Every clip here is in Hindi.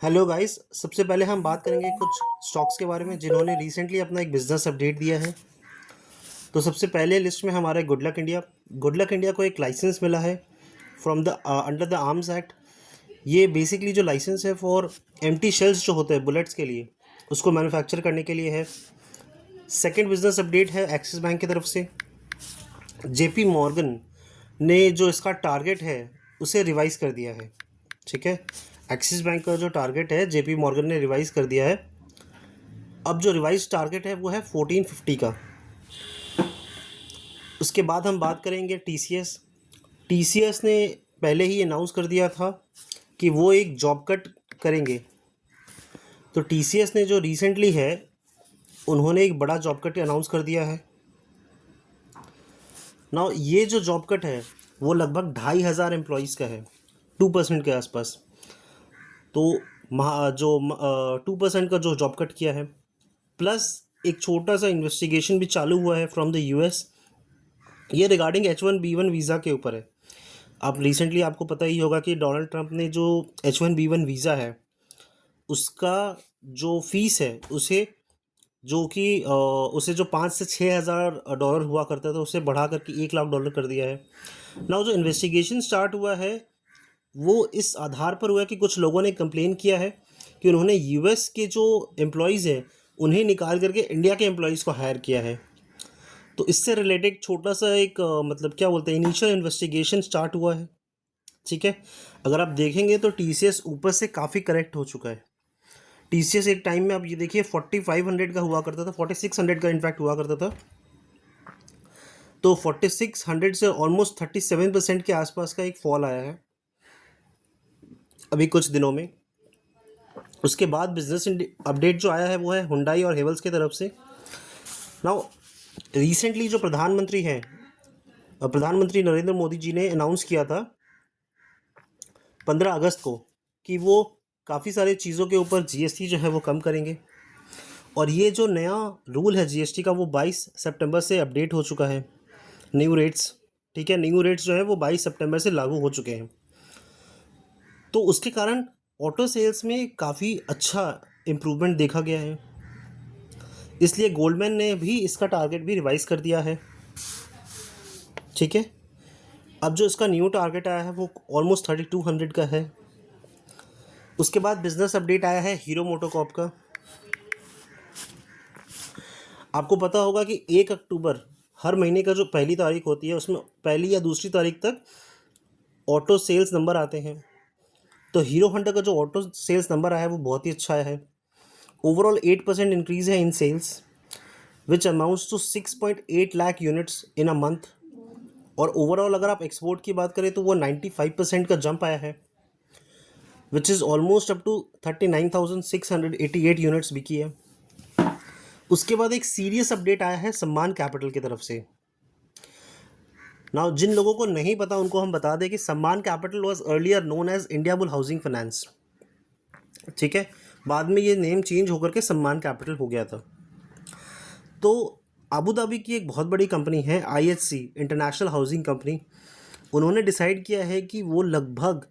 Hello guys. सबसे पहले हम बात करेंगे कुछ स्टॉक्स के बारे में जिन्होंने रिसेंटली अपना एक बिजनेस अपडेट दिया है। तो सबसे पहले लिस्ट में हमारा good luck India. Good luck India को एक लाइसेंस मिला है from the under the arms act. ये बेसिकली जो लाइसेंस है फॉर एम्प्टी शेल्स जो होते हैं बुलेट्स के लिए, उसको मैन्युफैक्चर करने के लिए है। सेकंड बिजनेस अपडेट है एक्सिस बैंक की तरफ से। जेपी मॉर्गन ने जो इसका टारगेट है उसे रिवाइज कर दिया है। ठीक है, एक्सिस बैंक का जो टारगेट है जेपी मॉर्गन ने रिवाइज कर दिया है। अब जो रिवाइज टारगेट है वो है 1450 का। उसके बाद हम बात करेंगे टीसीएस। टीसीएस ने पहले ही अनाउंस कर दिया था कि वो एक जॉब कट करेंगे। तो टीसीएस ने जो रिसेंटली है उन्होंने एक बड़ा जॉब कट अनाउंस कर दिया है। नाउ ये जो जॉब कट है वो लगभग 2500 एम्प्लॉयज़ का है, 2% के आसपास। तो जो 2% का जो जॉब कट किया है, प्लस एक छोटा सा इन्वेस्टिगेशन भी चालू हुआ है फ्रॉम द यूएस। ये रिगार्डिंग H1B1 वीज़ा के ऊपर है। आप रिसेंटली आपको पता ही होगा कि डोनाल्ड ट्रंप ने जो H1B1 वीज़ा है उसका जो फीस है उसे, जो कि उसे जो 5 से 6 हज़ार डॉलर हुआ करता था उसे बढ़ा करके $1 लाख कर दिया है। ना जो इन्वेस्टिगेशन स्टार्ट हुआ है वो इस आधार पर हुआ है कि कुछ लोगों ने कंप्लेन किया है कि उन्होंने यूएस के जो एम्प्लॉयज़ हैं उन्हें निकाल करके इंडिया के एम्प्लॉयज़ को हायर किया है। तो इससे रिलेटेड छोटा सा एक मतलब क्या बोलते हैं, इनिशियल इन्वेस्टिगेशन स्टार्ट हुआ है। ठीक है, अगर आप देखेंगे तो टीसीएस ऊपर से काफ़ी करेक्ट हो चुका है। टीसीएस एक टाइम में आप ये देखिए 4500 का हुआ करता था, 4600 का इनफैक्ट हुआ करता था। तो 4600 से ऑलमोस्ट 37% के आसपास का एक फॉल आया है अभी कुछ दिनों में। उसके बाद बिजनेस अपडेट जो आया है वो है हुंडई और हेवल्स की तरफ से। नाउ रिसेंटली जो प्रधानमंत्री हैं, प्रधानमंत्री नरेंद्र मोदी जी ने अनाउंस किया था 15 अगस्त को कि वो काफ़ी सारे चीज़ों के ऊपर जीएसटी जो है वो कम करेंगे। और ये जो नया रूल है जीएसटी का वो 22 सितंबर से अपडेट हो चुका है, न्यू रेट्स। ठीक है, न्यू रेट्स जो है वो 22 सितंबर से लागू हो चुके हैं। तो उसके कारण ऑटो सेल्स में काफ़ी अच्छा इम्प्रूवमेंट देखा गया है। इसलिए गोल्डमैन ने भी इसका टारगेट भी रिवाइज कर दिया है। ठीक है, अब जो इसका न्यू टारगेट आया है वो ऑलमोस्ट 3200 का है। उसके बाद बिजनेस अपडेट आया है हीरो मोटोकॉर्प का। आपको पता होगा कि 1 अक्टूबर हर महीने का जो पहली तारीख होती है उसमें पहली या दूसरी तारीख तक ऑटो सेल्स नंबर आते हैं। तो हीरो होंडा का जो ऑटो सेल्स नंबर आया है वो बहुत ही अच्छा आया है। ओवरऑल 8% इंक्रीज़ है in sales which amounts to 6.8 lakh units in a month. और ओवरऑल अगर आप एक्सपोर्ट की बात करें तो वो 95% का जंप आया है, which is almost up to 39,688 units बिकी है। उसके बाद एक सीरियस अपडेट आया है सम्मान कैपिटल की तरफ से। नाउ जिन लोगों को नहीं पता उनको हम बता दें कि Sammaan Capital was earlier known as Indiabulls Housing Finance. ठीक है, बाद में ये नेम चेंज होकर के सम्मान कैपिटल हो गया था। तो अबू धाबी की एक बहुत बड़ी कंपनी है आईएचसी, इंटरनेशनल हाउसिंग कंपनी। उन्होंने डिसाइड किया है कि वो लगभग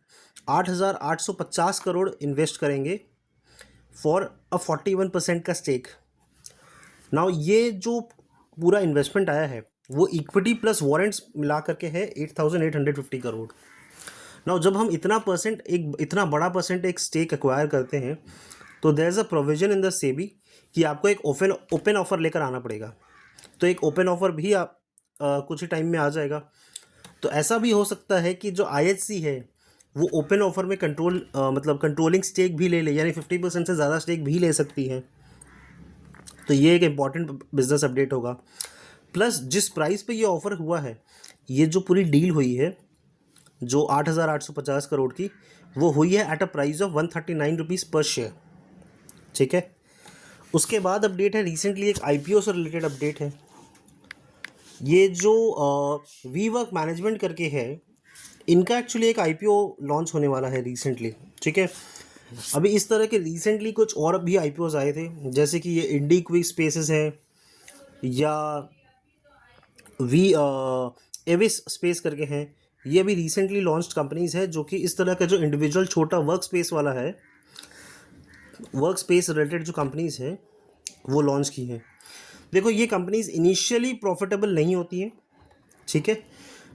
8,850 करोड़ इन्वेस्ट करेंगे फॉर अ 41% का स्टेक। नाउ ये जो पूरा इन्वेस्टमेंट आया है वो इक्विटी प्लस वारंट्स मिला करके है 8,850 करोड़। नाउ जब हम इतना बड़ा परसेंट एक स्टेक एक्वायर करते हैं तो there is a provision in the SEBI कि आपको एक ओपन ऑफर लेकर आना पड़ेगा। तो एक ओपन ऑफर भी आप कुछ ही टाइम में आ जाएगा। तो ऐसा भी हो सकता है कि जो आईएचसी है वो ओपन ऑफर में मतलब कंट्रोलिंग स्टेक भी ले ले, यानी 50% से ज़्यादा स्टेक भी ले सकती है। तो ये एक इम्पॉर्टेंट बिजनेस अपडेट होगा। प्लस जिस प्राइस पे ये ऑफ़र हुआ है, ये जो पूरी डील हुई है जो 8,850 करोड़ की, वो हुई है at a price of 139 rupees पर शेयर। ठीक है, उसके बाद अपडेट है रिसेंटली एक आईपीओ से रिलेटेड अपडेट है। ये जो वी वर्क मैनेजमेंट करके है, इनका एक्चुअली एक आईपीओ लॉन्च होने वाला है रिसेंटली। ठीक है, अभी इस तरह के रिसेंटली कुछ और भी आईपीओज आए थे, जैसे कि ये इंडी क्विक स्पेसेस है या वी एविस स्पेस करके हैं। ये भी रिसेंटली लॉन्च्ड कंपनीज है जो कि इस तरह का जो इंडिविजुअल छोटा वर्क स्पेस वाला है वर्क स्पेस रिलेटेड जो कंपनीज़ हैं वो लॉन्च की हैं। देखो ये कंपनीज़ इनिशियली प्रॉफिटेबल नहीं होती हैं, ठीक है,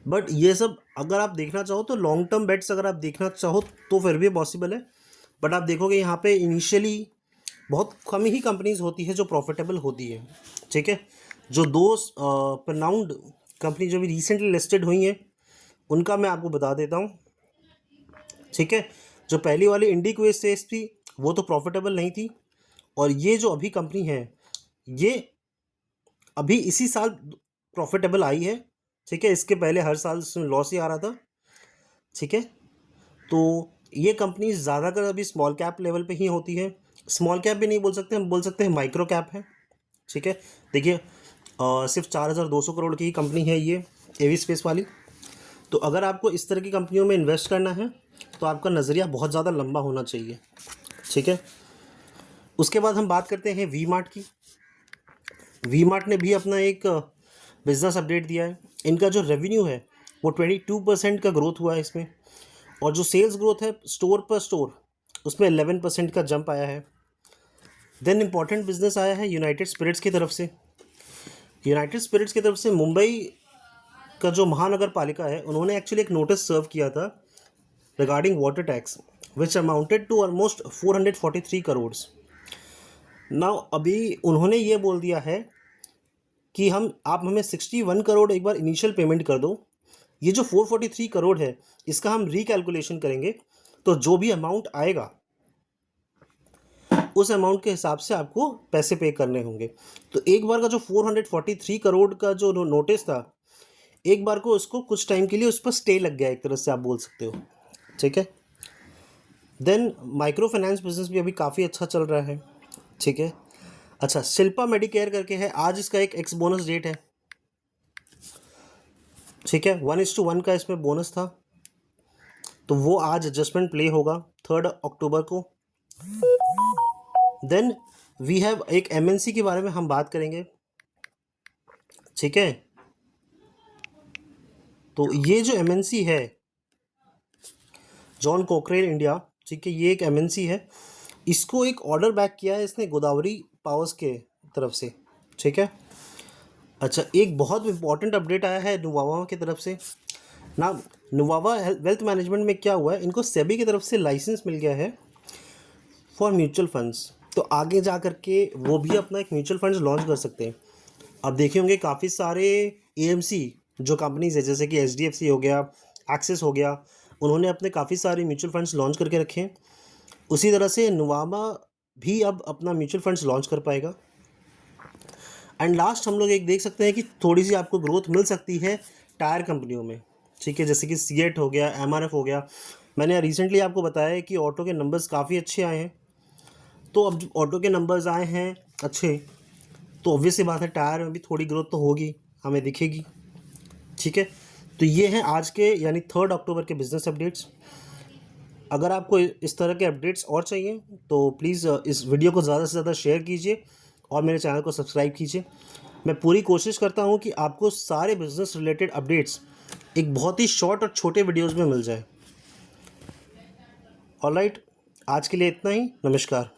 बट ये सब अगर आप देखना चाहो तो लॉन्ग टर्म बेट्स अगर आप देखना चाहो तो फिर भी पॉसिबल है। बट आप देखोगे यहाँ पे इनिशियली बहुत कम ही कंपनीज होती है जो प्रॉफिटेबल होती है, ठीक है। जो दो प्रनाउंड कंपनी जो भी रिसेंटली लिस्टेड हुई हैं उनका मैं आपको बता देता हूँ, ठीक है। जो पहली वाली इंडिक्वेस्ट थी वो तो प्रॉफिटेबल नहीं थी, और ये जो अभी कंपनी है ये अभी इसी साल प्रॉफिटेबल आई है, ठीक है। इसके पहले हर साल इसमें लॉस ही आ रहा था, ठीक है। तो ये कंपनी ज़्यादातर अभी स्मॉल कैप लेवल पे ही होती है। स्मॉल कैप भी नहीं बोल सकते, हम बोल सकते हैं माइक्रो कैप है, ठीक है। देखिए सिर्फ 4,200 करोड़ की ही कंपनी है ये एवी स्पेस वाली। तो अगर आपको इस तरह की कंपनियों में इन्वेस्ट करना है तो आपका नज़रिया बहुत ज़्यादा लंबा होना चाहिए, ठीक है। उसके बाद हम बात करते हैं वी मार्ट की। वी मार्ट ने भी अपना एक बिज़नेस अपडेट दिया है। इनका जो रेवेन्यू है वो 22% का ग्रोथ हुआ है इसमें, और जो सेल्स ग्रोथ है स्टोर पर स्टोर उसमें 11% का जंप आया है। देन इम्पॉर्टेंट बिजनेस आया है यूनाइटेड स्पिरिट्स की तरफ से। यूनाइटेड स्पिरिट्स की तरफ से मुंबई का जो महानगर पालिका है उन्होंने एक्चुअली एक नोटिस सर्व किया था regarding water tax which amounted to almost 443 crore. Now अभी उन्होंने ये बोल दिया है कि आप हमें 61 करोड़ एक बार इनिशियल पेमेंट कर दो। ये जो 443 करोड़ है इसका हम रिकैलकुलेशन करेंगे तो जो भी अमाउंट आएगा उस अमाउंट के हिसाब से आपको पैसे पे करने होंगे। तो एक बार का जो 443 करोड़ का जो नोटिस था, एक बार को उसको कुछ टाइम के लिए उस पर स्टे लग गया, एक तरह से आप बोल सकते हो, ठीक है। देन माइक्रो फाइनेंस बिजनेस भी अभी काफ़ी अच्छा चल रहा है, ठीक है। अच्छा, शिल्पा मेडिकेयर करके है, आज इसका एक एक्स बोनस डेट है, ठीक है। 1:1 का इसमें बोनस था, तो वो आज एडजस्टमेंट प्ले होगा 3 अक्टूबर को। देन वी हैव एक एमएनसी के बारे में हम बात करेंगे, ठीक है। तो ये जो एमएनसी है जॉन कोकरेल इंडिया, ठीक है, ये एक एमएनसी है। इसको एक ऑर्डर बैक किया है इसने गोदावरी पावर्स के तरफ से, ठीक है। अच्छा, एक बहुत इंपॉर्टेंट अपडेट आया है नुवावा की तरफ से ना। नुवावा वेल्थ मैनेजमेंट में क्या हुआ है, इनको सेबी की तरफ से लाइसेंस मिल गया है फॉर म्यूचुअल फंड्स। तो आगे जा कर के वो भी अपना एक म्यूचुअल फंड्स लॉन्च कर सकते हैं। अब देखे होंगे काफ़ी सारे एएमसी जो कंपनीज है जैसे कि एचडीएफसी हो गया, एक्सिस हो गया, उन्होंने अपने काफ़ी सारे म्यूचुअल फंड्स लॉन्च करके रखे हैं। उसी तरह से नुवामा भी अब अपना म्यूचुअल फंड्स लॉन्च कर पाएगा। एंड लास्ट हम लोग एक देख सकते हैं कि थोड़ी सी आपको ग्रोथ मिल सकती है टायर कंपनियों में, ठीक है, जैसे कि सीएट हो गया, एमआरएफ हो गया। मैंने रिसेंटली आपको बताया कि ऑटो के नंबर्स काफ़ी अच्छे आए हैं। तो अब ऑटो के नंबर्स आए हैं अच्छे, तो ऑब्वियस सी बात है टायर में भी थोड़ी ग्रोथ तो होगी, हमें दिखेगी, ठीक है। तो ये हैं आज के यानी 3 अक्टूबर के बिज़नेस अपडेट्स। अगर आपको इस तरह के अपडेट्स और चाहिए तो प्लीज़ इस वीडियो को ज़्यादा से ज़्यादा शेयर कीजिए और मेरे चैनल को सब्सक्राइब कीजिए। मैं पूरी कोशिश करता हूँ कि आपको सारे बिज़नेस रिलेटेड अपडेट्स एक बहुत ही शॉर्ट और छोटे वीडियोज़ में मिल जाए। ऑलराइट, आज के लिए इतना ही। नमस्कार।